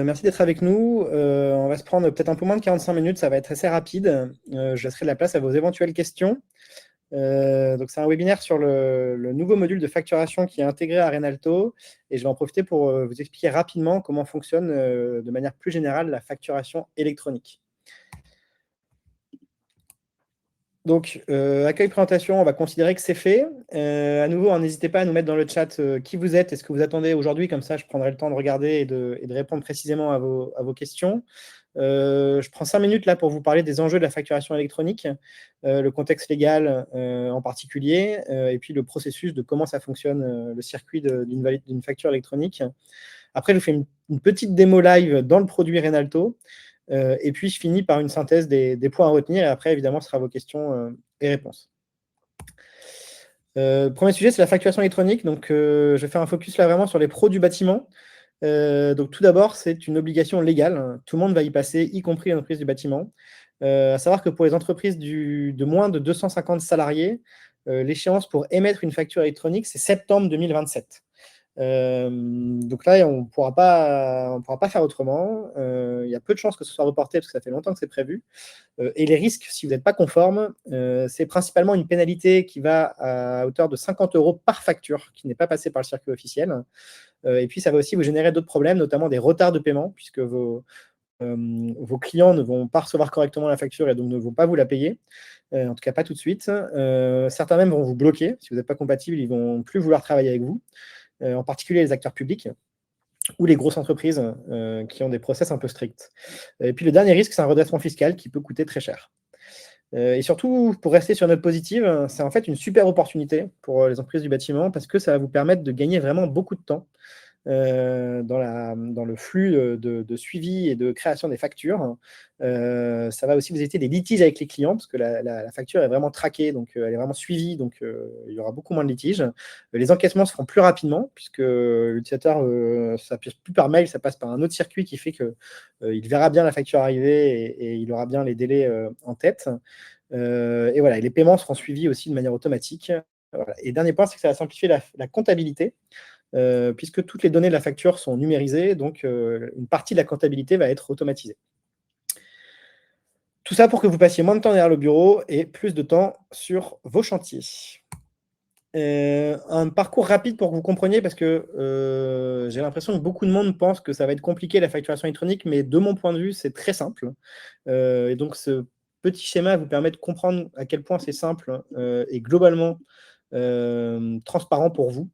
Merci d'être avec nous. On va se prendre peut-être un peu moins de 45 minutes, ça va être assez rapide. Je laisserai de la place à vos éventuelles questions. Donc c'est un webinaire sur le nouveau module de facturation qui est intégré à Renalto et je vais en profiter pour vous expliquer rapidement comment fonctionne de manière plus générale la facturation électronique. Donc, accueil présentation, on va considérer que c'est fait. À nouveau, hein, n'hésitez pas à nous mettre dans le chat qui vous êtes et ce que vous attendez aujourd'hui, comme ça je prendrai le temps de regarder et de répondre précisément à vos questions. Je prends 5 minutes là pour vous parler des enjeux de la facturation électronique, le contexte légal en particulier, et puis le processus de comment ça fonctionne, le circuit d'une facture électronique. Après, je vous fais une petite démo live dans le produit Renalto. Et puis, je finis par une synthèse des points à retenir. Et après, évidemment, ce sera vos questions et réponses. Premier sujet, c'est la facturation électronique. Donc, je vais faire un focus là vraiment sur les pros du bâtiment. Donc, tout d'abord, c'est une obligation légale. Tout le monde va y passer, y compris les entreprises du bâtiment. À savoir que pour les entreprises de moins de 250 salariés, l'échéance pour émettre une facture électronique, c'est septembre 2027. Donc là, on ne pourra pas faire autrement. Il y a peu de chances que ce soit reporté parce que ça fait longtemps que c'est prévu. Et les risques, si vous n'êtes pas conforme, c'est principalement une pénalité qui va à hauteur de 50 € par facture qui n'est pas passée par le circuit officiel. Et puis, ça va aussi vous générer d'autres problèmes, notamment des retards de paiement, puisque vos clients ne vont pas recevoir correctement la facture et donc ne vont pas vous la payer. En tout cas, pas tout de suite. Certains même vont vous bloquer. Si vous n'êtes pas compatible, ils ne vont plus vouloir travailler avec vous. En particulier les acteurs publics ou les grosses entreprises qui ont des process un peu stricts. Et puis le dernier risque, c'est un redressement fiscal qui peut coûter très cher. Et surtout, pour rester sur une note positive, c'est en fait une super opportunité pour les entreprises du bâtiment parce que ça va vous permettre de gagner vraiment beaucoup de temps dans le flux de suivi et de création des factures. Ça va aussi vous éviter des litiges avec les clients, parce que la facture est vraiment traquée, donc elle est vraiment suivie, donc il y aura beaucoup moins de litiges. Les encaissements se feront plus rapidement, puisque l'utilisateur, ça passe plus par mail, ça passe par un autre circuit qui fait qu'il verra bien la facture arriver et il aura bien les délais en tête. Et voilà, et les paiements seront suivis aussi de manière automatique. Voilà. Et dernier point, c'est que ça va simplifier la comptabilité. Puisque toutes les données de la facture sont numérisées, donc une partie de la comptabilité va être automatisée. Tout ça pour que vous passiez moins de temps derrière le bureau et plus de temps sur vos chantiers. Un parcours rapide pour que vous compreniez, parce que j'ai l'impression que beaucoup de monde pense que ça va être compliqué la facturation électronique, mais de mon point de vue, c'est très simple. Et donc ce petit schéma vous permet de comprendre à quel point c'est simple et globalement transparent pour vous.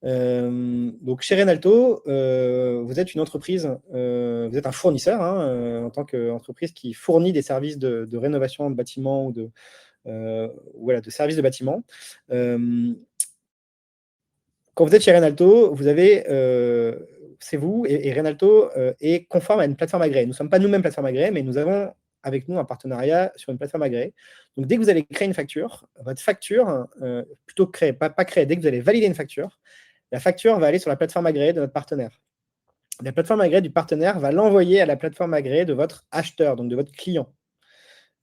Donc chez Renalto, vous êtes une entreprise, vous êtes un fournisseur en tant qu'entreprise qui fournit des services de rénovation de bâtiments ou de services de bâtiments. Quand vous êtes chez Renalto, c'est vous et Renalto est conforme à une plateforme agréée. Nous ne sommes pas nous-mêmes plateforme agréée, mais nous avons avec nous un partenariat sur une plateforme agréée. Donc dès que vous allez créer une facture, votre facture, plutôt créer, pas créer, dès que vous allez valider une facture, la facture va aller sur la plateforme agréée de notre partenaire. La plateforme agréée du partenaire va l'envoyer à la plateforme agréée de votre acheteur, donc de votre client.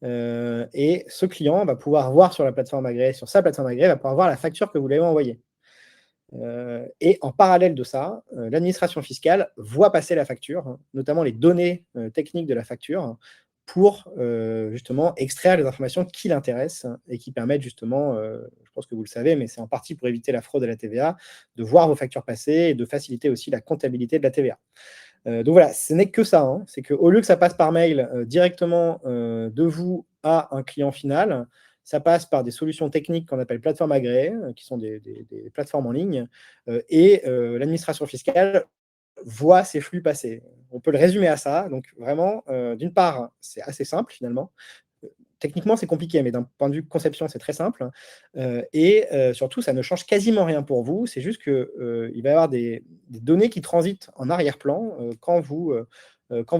Et ce client va pouvoir voir sur la plateforme agréée, sur sa plateforme agréée, va pouvoir voir la facture que vous lui avez envoyée. Et en parallèle de ça, l'administration fiscale voit passer la facture, notamment les données techniques de la facture, pour justement extraire les informations qui l'intéressent et qui permettent justement, je pense que vous le savez, mais c'est en partie pour éviter la fraude à la TVA, de voir vos factures passer et de faciliter aussi la comptabilité de la TVA. Donc voilà, ce n'est que ça, c'est qu'au lieu que ça passe par mail directement de vous à un client final, ça passe par des solutions techniques qu'on appelle plateformes agréées, qui sont des plateformes en ligne, et l'administration fiscale voit ces flux passer. On peut le résumer à ça. Donc vraiment, d'une part, c'est assez simple finalement. Techniquement, c'est compliqué, mais d'un point de vue conception, c'est très simple. Et surtout, ça ne change quasiment rien pour vous. C'est juste qu'il va y avoir des données qui transitent en arrière-plan quand vous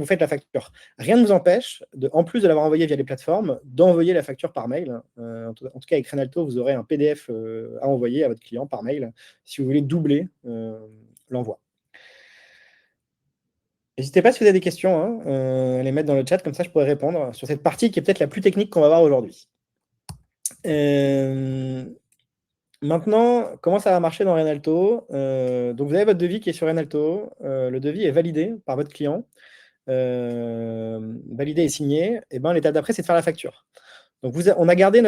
faites la facture. Rien ne vous empêche, en plus de l'avoir envoyé via les plateformes, d'envoyer la facture par mail. En tout cas, avec Renalto, vous aurez un PDF à envoyer à votre client par mail si vous voulez doubler l'envoi. N'hésitez pas si vous avez des questions, à les mettre dans le chat, comme ça je pourrais répondre sur cette partie qui est peut-être la plus technique qu'on va voir aujourd'hui. Maintenant, comment ça va marcher dans Renalto? Donc vous avez votre devis qui est sur Renalto. Le devis est validé par votre client, validé et signé. Et ben, l'étape d'après, c'est de faire la facture. Donc on a gardé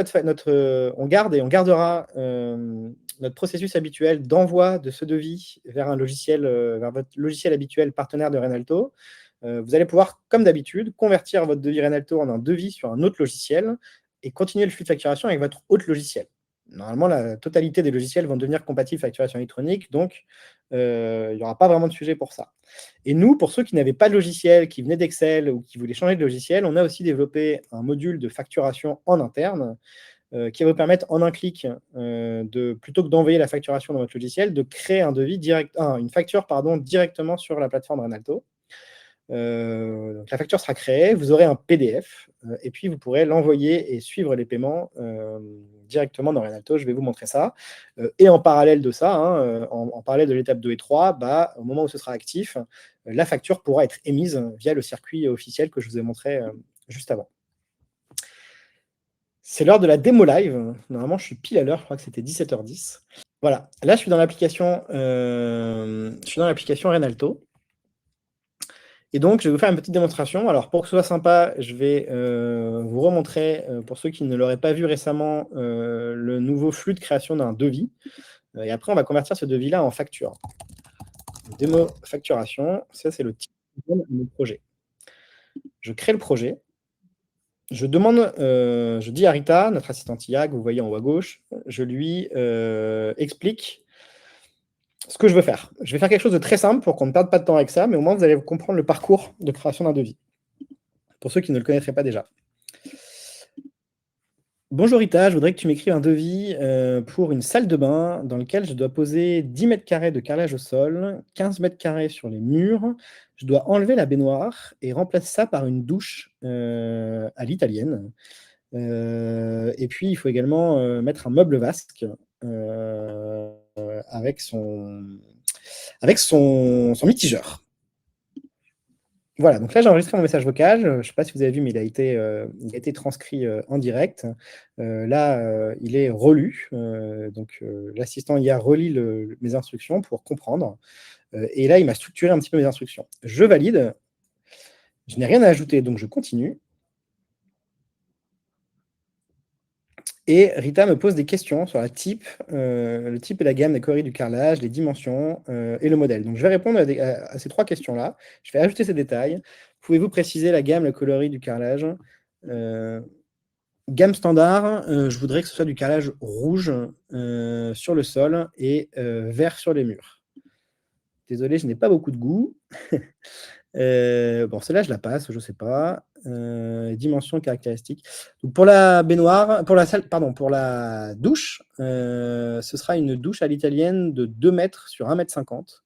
on garde et on gardera notre processus habituel d'envoi de ce devis vers un logiciel, vers votre logiciel habituel partenaire de Renalto. Vous allez pouvoir, comme d'habitude, convertir votre devis Renalto en un devis sur un autre logiciel et continuer le flux de facturation avec votre autre logiciel. Normalement, la totalité des logiciels vont devenir compatibles facturation électronique, donc il n'y aura pas vraiment de sujet pour ça. Et nous, pour ceux qui n'avaient pas de logiciel, qui venaient d'Excel ou qui voulaient changer de logiciel, on a aussi développé un module de facturation en interne qui va vous permettre en un clic, plutôt que d'envoyer la facturation dans votre logiciel, de créer un devis une facture directement sur la plateforme Renalto. Donc la facture sera créée, vous aurez un PDF, et puis vous pourrez l'envoyer et suivre les paiements directement dans Renalto. Je vais vous montrer ça. Et en parallèle de ça, hein, en parallèle de l'étape 2 et 3, au moment où ce sera actif, la facture pourra être émise via le circuit officiel que je vous ai montré juste avant. C'est l'heure de la démo live. Normalement, je suis pile à l'heure, je crois que c'était 17h10. Voilà, là je suis dans l'application Renalto. Et donc, je vais vous faire une petite démonstration. Alors, pour que ce soit sympa, je vais vous remontrer, pour ceux qui ne l'auraient pas vu récemment, le nouveau flux de création d'un devis. Et après, on va convertir ce devis-là en facture. Démo facturation, ça c'est le titre de mon projet. Je crée le projet. Je demande, je dis à Rita, notre assistante IA, que vous voyez en haut à gauche, je lui explique ce que je veux faire. Je vais faire quelque chose de très simple pour qu'on ne perde pas de temps avec ça, mais au moins vous allez comprendre le parcours de création d'un devis, pour ceux qui ne le connaîtraient pas déjà. Bonjour Rita, je voudrais que tu m'écrives un devis pour une salle de bain dans lequel je dois poser 10 mètres carrés de carrelage au sol, 15 mètres carrés sur les murs. Je dois enlever la baignoire et remplacer ça par une douche à l'italienne. Et puis, il faut également mettre un meuble vasque avec son mitigeur. Voilà, donc là j'ai enregistré mon message vocal. Je ne sais pas si vous avez vu, mais il a été transcrit en direct. Là, il est relu. Donc l'assistant IA relit mes instructions pour comprendre. Et là, il m'a structuré un petit peu mes instructions. Je valide. Je n'ai rien à ajouter, donc je continue. Et Rita me pose des questions sur le type et la gamme des coloris du carrelage, les dimensions et le modèle. Donc je vais répondre à ces trois questions-là. Je vais ajouter ces détails. Pouvez-vous préciser la gamme, le coloris du carrelage? Gamme standard, je voudrais que ce soit du carrelage rouge sur le sol et vert sur les murs. Désolé, je n'ai pas beaucoup de goût. Bon, celle-là, je la passe, je ne sais pas. Dimensions caractéristiques. Donc pour la baignoire, pour la douche, ce sera une douche à l'italienne de 2 mètres sur 1,50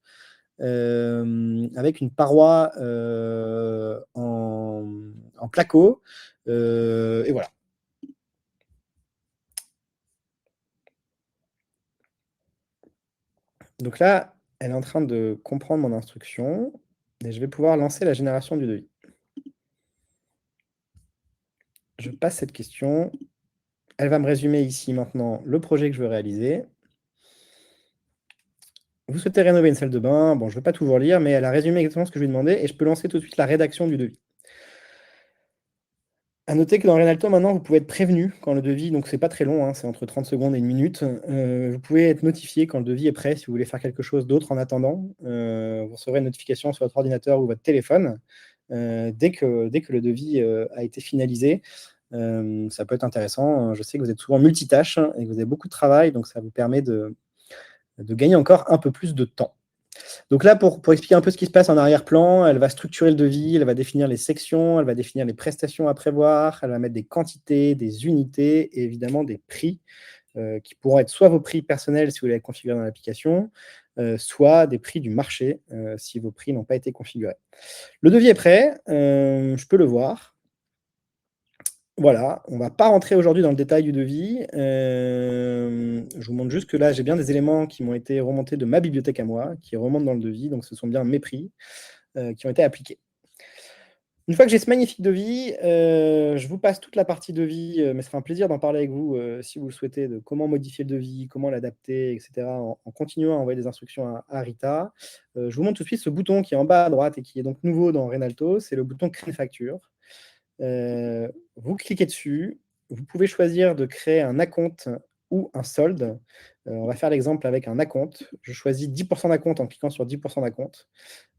m, avec une paroi en placo. Et voilà. Donc là, elle est en train de comprendre mon instruction et je vais pouvoir lancer la génération du devis. Je passe cette question. Elle va me résumer ici maintenant le projet que je veux réaliser. Vous souhaitez rénover une salle de bain. Bon, je ne vais pas tout vous relire, mais elle a résumé exactement ce que je lui ai demandé et je peux lancer tout de suite la rédaction du devis. À noter que dans Renalto, maintenant, vous pouvez être prévenu quand le devis, donc c'est pas très long, hein, c'est entre 30 secondes et 1 minute. Vous pouvez être notifié quand le devis est prêt si vous voulez faire quelque chose d'autre en attendant. Vous recevrez une notification sur votre ordinateur ou votre téléphone dès que le devis a été finalisé. Ça peut être intéressant. Je sais que vous êtes souvent multitâche et que vous avez beaucoup de travail, donc ça vous permet de gagner encore un peu plus de temps. Donc là, pour expliquer un peu ce qui se passe en arrière-plan, elle va structurer le devis, elle va définir les sections, elle va définir les prestations à prévoir, elle va mettre des quantités, des unités et évidemment des prix qui pourront être soit vos prix personnels si vous les configurez dans l'application, soit des prix du marché si vos prix n'ont pas été configurés. Le devis est prêt, je peux le voir. Voilà, on ne va pas rentrer aujourd'hui dans le détail du devis. Je vous montre juste que là, j'ai bien des éléments qui m'ont été remontés de ma bibliothèque à moi, qui remontent dans le devis, donc ce sont bien mes prix qui ont été appliqués. Une fois que j'ai ce magnifique devis, je vous passe toute la partie devis, mais ce sera un plaisir d'en parler avec vous, si vous le souhaitez, de comment modifier le devis, comment l'adapter, et cetera, en continuant à envoyer des instructions à Rita. Je vous montre tout de suite ce bouton qui est en bas à droite et qui est donc nouveau dans Renalto, c'est le bouton «Créer une facture». Vous cliquez dessus, vous pouvez choisir de créer un acompte ou un solde. On va faire l'exemple avec un acompte. Je choisis 10 d'acompte en cliquant sur 10 d'acompte.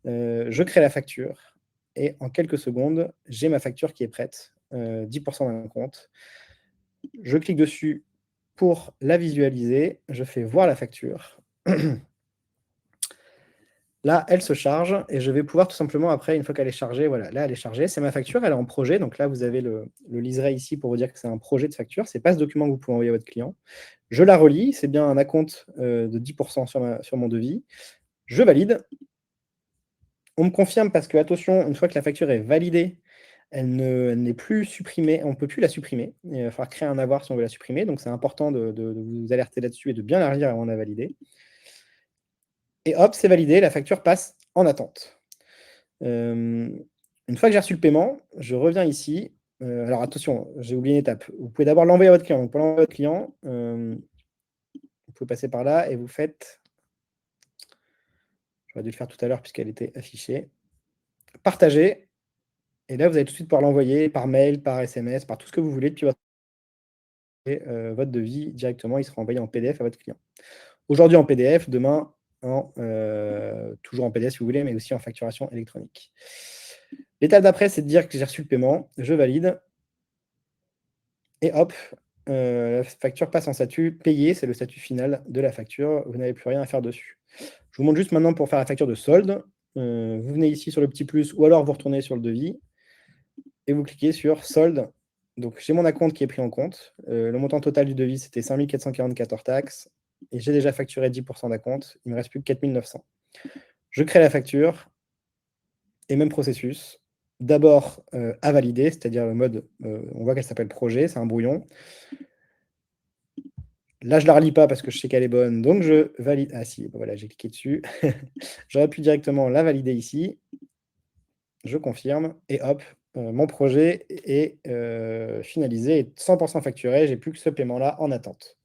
Je crée la facture et en quelques secondes, j'ai ma facture qui est prête, 10 d'un compte. Je clique dessus pour la visualiser, je fais voir la facture. Là, elle se charge et je vais pouvoir tout simplement après, une fois qu'elle est chargée, voilà, là, elle est chargée, c'est ma facture, elle est en projet, donc là, vous avez le liseré ici pour vous dire que c'est un projet de facture, c'est pas ce document que vous pouvez envoyer à votre client. Je la relie, c'est bien un acompte, de 10 sur mon devis. Je valide. On me confirme parce que, attention, une fois que la facture est validée, elle n'est plus supprimée, on ne peut plus la supprimer. Il va falloir créer un avoir si on veut la supprimer, donc c'est important de vous alerter là-dessus et de bien la relire avant de la valider. Et hop, c'est validé, la facture passe en attente. Une fois que j'ai reçu le paiement, je reviens ici. Alors attention, j'ai oublié une étape. Vous pouvez d'abord l'envoyer à votre client. Donc pour l'envoyer à votre client, vous pouvez passer par là et vous faites, j'aurais dû le faire tout à l'heure puisqu'elle était affichée, partager. Et là, vous allez tout de suite pouvoir l'envoyer par mail, par SMS, par tout ce que vous voulez depuis votre devis directement, il sera envoyé en PDF à votre client. Aujourd'hui en PDF, demain toujours en PDF si vous voulez, mais aussi en facturation électronique. L'étape d'après, c'est de dire que j'ai reçu le paiement, je valide et hop, la facture passe en statut payé, c'est le statut final de la facture, vous n'avez plus rien à faire dessus. Je vous montre juste maintenant pour faire la facture de solde, vous venez ici sur le petit plus ou alors vous retournez sur le devis et vous cliquez sur solde. Donc j'ai mon acompte qui est pris en compte. Le montant total du devis, c'était 5 444 hors taxes et j'ai déjà facturé 10 d'acompte. Il ne me reste plus que 4 900. Je crée la facture et même processus. D'abord, à valider, c'est-à-dire le mode, on voit qu'elle s'appelle projet, c'est un brouillon. Là, je ne la relis pas parce que je sais qu'elle est bonne, donc je valide. Ah si, voilà, j'ai cliqué dessus. J'aurais pu directement la valider ici. Je confirme et hop, mon projet est, finalisé et 100 facturé. J'ai plus que ce paiement-là en attente.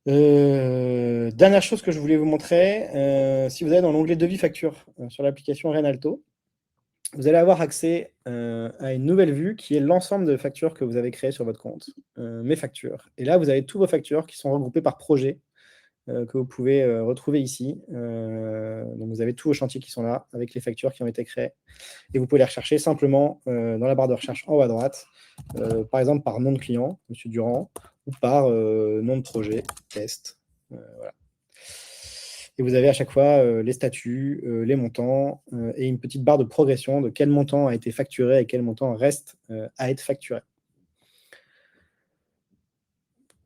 Dernière chose que je voulais vous montrer, si vous allez dans l'onglet devis facture, sur l'application Renalto, vous allez avoir accès, à une nouvelle vue qui est l'ensemble de factures que vous avez créées sur votre compte, mes factures. Et là, vous avez tous vos factures qui sont regroupées par projet. Que vous pouvez retrouver ici. Donc vous avez tous vos chantiers qui sont là, avec les factures qui ont été créées. Et vous pouvez les rechercher simplement dans la barre de recherche en haut à droite, par exemple par nom de client, Monsieur Durand, ou par nom de projet, test. Voilà. Et vous avez à chaque fois les statuts, les montants, et une petite barre de progression de quel montant a été facturé et quel montant reste à être facturé.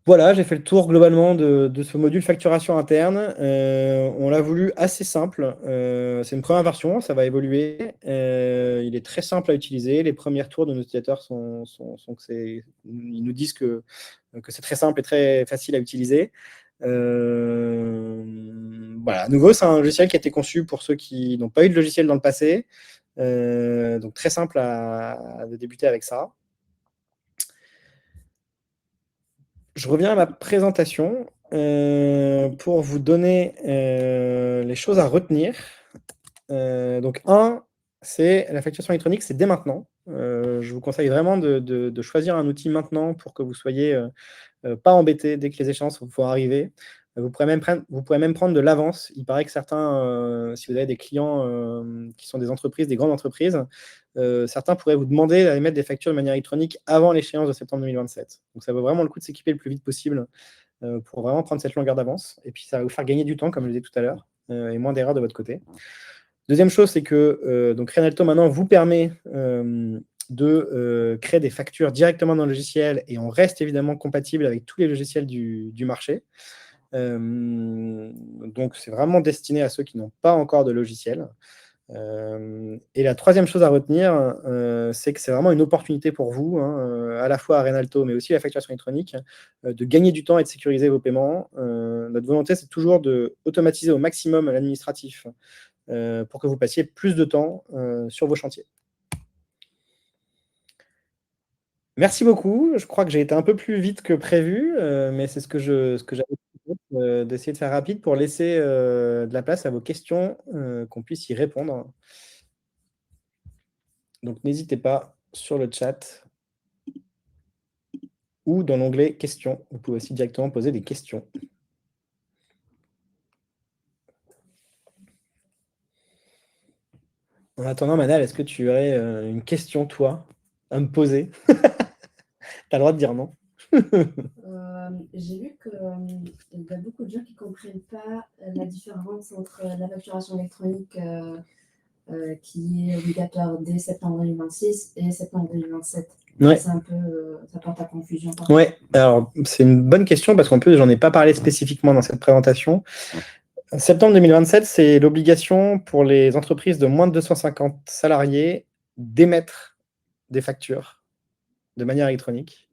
Voilà, j'ai fait le tour globalement de ce module facturation interne. On l'a voulu assez simple. C'est une première version, ça va évoluer. Il est très simple à utiliser. Les premiers retours de nos utilisateurs sont que ils nous disent que c'est très simple et très facile à utiliser. Voilà, à nouveau, c'est un logiciel qui a été conçu pour ceux qui n'ont pas eu de logiciel dans le passé. Donc très simple de débuter avec ça. Je reviens à ma présentation pour vous donner les choses à retenir. Donc, c'est la facturation électronique, c'est dès maintenant. Je vous conseille vraiment de choisir un outil maintenant pour que vous soyez pas embêté dès que les échéances vont arriver. Vous pourrez même prendre de l'avance. Il paraît que certains, si vous avez des clients qui sont des entreprises, des grandes entreprises, certains pourraient vous demander d'émettre des factures de manière électronique avant l'échéance de septembre 2027. Donc ça vaut vraiment le coup de s'équiper le plus vite possible pour vraiment prendre cette longueur d'avance. Et puis ça va vous faire gagner du temps, comme je le disais tout à l'heure, et moins d'erreurs de votre côté. Deuxième chose, c'est que donc Renalto maintenant vous permet de créer des factures directement dans le logiciel et on reste évidemment compatible avec tous les logiciels du marché. Donc c'est vraiment destiné à ceux qui n'ont pas encore de logiciel. Et la troisième chose à retenir, c'est que c'est vraiment une opportunité pour vous, hein, à la fois à Renalto, mais aussi la facturation électronique, de gagner du temps et de sécuriser vos paiements. Notre volonté, c'est toujours d'automatiser au maximum l'administratif pour que vous passiez plus de temps sur vos chantiers. Merci beaucoup. Je crois que j'ai été un peu plus vite que prévu, mais c'est ce que j'avais d'essayer de faire rapide pour laisser de la place à vos questions, qu'on puisse y répondre. Donc n'hésitez pas sur le chat ou dans l'onglet questions. Vous pouvez aussi directement poser des questions. En attendant, Manal, est-ce que tu aurais une question, toi, à me poser? Tu as le droit de dire non. J'ai vu qu'il y a beaucoup de gens qui ne comprennent pas la différence entre la facturation électronique qui est obligatoire dès septembre 2026 et septembre 2027. Ouais. C'est un peu, ça porte à confusion. Ouais, alors c'est une bonne question parce qu'en plus, j'en ai pas parlé spécifiquement dans cette présentation. Septembre 2027, c'est l'obligation pour les entreprises de moins de 250 salariés d'émettre des factures de manière électronique.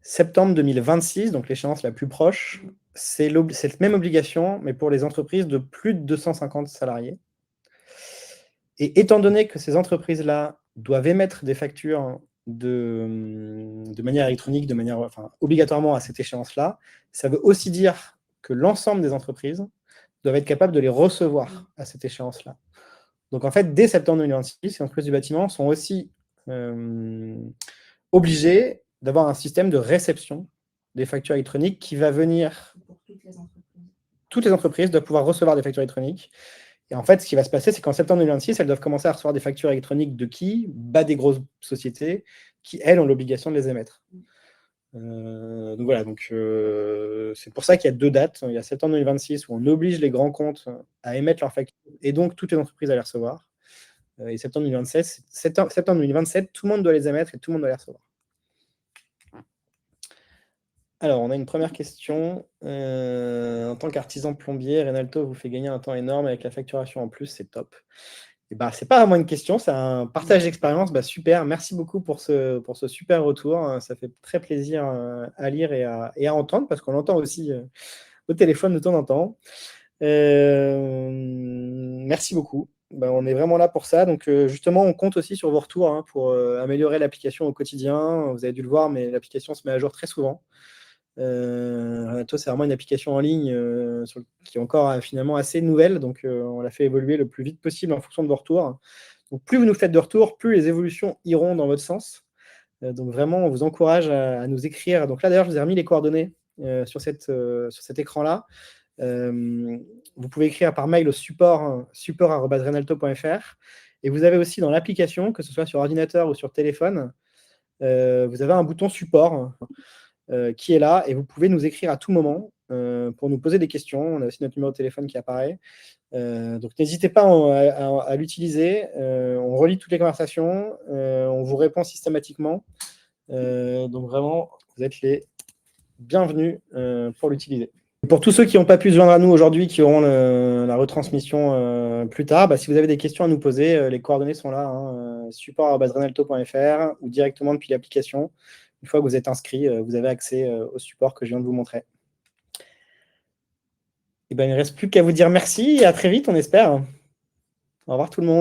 Septembre 2026, donc l'échéance la plus proche, c'est cette même obligation, mais pour les entreprises de plus de 250 salariés. Et étant donné que ces entreprises-là doivent émettre des factures de manière électronique, obligatoirement à cette échéance-là, ça veut aussi dire que l'ensemble des entreprises doivent être capables de les recevoir à cette échéance-là. Donc en fait, dès septembre 2026, les entreprises du bâtiment sont aussi obligées d'avoir un système de réception des factures électroniques qui va venir... Toutes les entreprises doivent pouvoir recevoir des factures électroniques. Et en fait, ce qui va se passer, c'est qu'en septembre 2026, elles doivent commencer à recevoir des factures électroniques de qui? Des grosses sociétés qui, elles, ont l'obligation de les émettre. Donc voilà, c'est pour ça qu'il y a 2 dates. Il y a septembre 2026 où on oblige les grands comptes à émettre leurs factures et donc toutes les entreprises à les recevoir. Et septembre 2027, tout le monde doit les émettre et tout le monde doit les recevoir. Alors, on a une première question. En tant qu'artisan plombier, Renalto vous fait gagner un temps énorme avec la facturation en plus, c'est top. Et c'est pas vraiment une question, c'est un partage d'expérience. Super, merci beaucoup pour ce super retour. Ça fait très plaisir à lire et à entendre, parce qu'on l'entend aussi au téléphone de temps en temps. Merci beaucoup. On est vraiment là pour ça. Donc justement, on compte aussi sur vos retours pour améliorer l'application au quotidien. Vous avez dû le voir, mais l'application se met à jour très souvent. Toi, c'est vraiment une application en ligne qui est encore finalement assez nouvelle, donc on l'a fait évoluer le plus vite possible en fonction de vos retours. Donc plus vous nous faites de retours, plus les évolutions iront dans votre sens. Donc vraiment, on vous encourage à nous écrire. Donc là, d'ailleurs, je vous ai remis les coordonnées sur cet écran-là. Vous pouvez écrire par mail au support@renalto.fr. Et vous avez aussi dans l'application, que ce soit sur ordinateur ou sur téléphone, vous avez un bouton support qui est là, et vous pouvez nous écrire à tout moment pour nous poser des questions. On a aussi notre numéro de téléphone qui apparaît. Donc n'hésitez pas à l'utiliser. On relit toutes les conversations, on vous répond systématiquement. Donc vraiment, vous êtes les bienvenus pour l'utiliser. Pour tous ceux qui n'ont pas pu se joindre à nous aujourd'hui, qui auront la retransmission plus tard, si vous avez des questions à nous poser, les coordonnées sont là, support@renalto.fr ou directement depuis l'application. Une fois que vous êtes inscrit, vous avez accès au support que je viens de vous montrer. Il ne reste plus qu'à vous dire merci et à très vite, on espère. Au revoir tout le monde.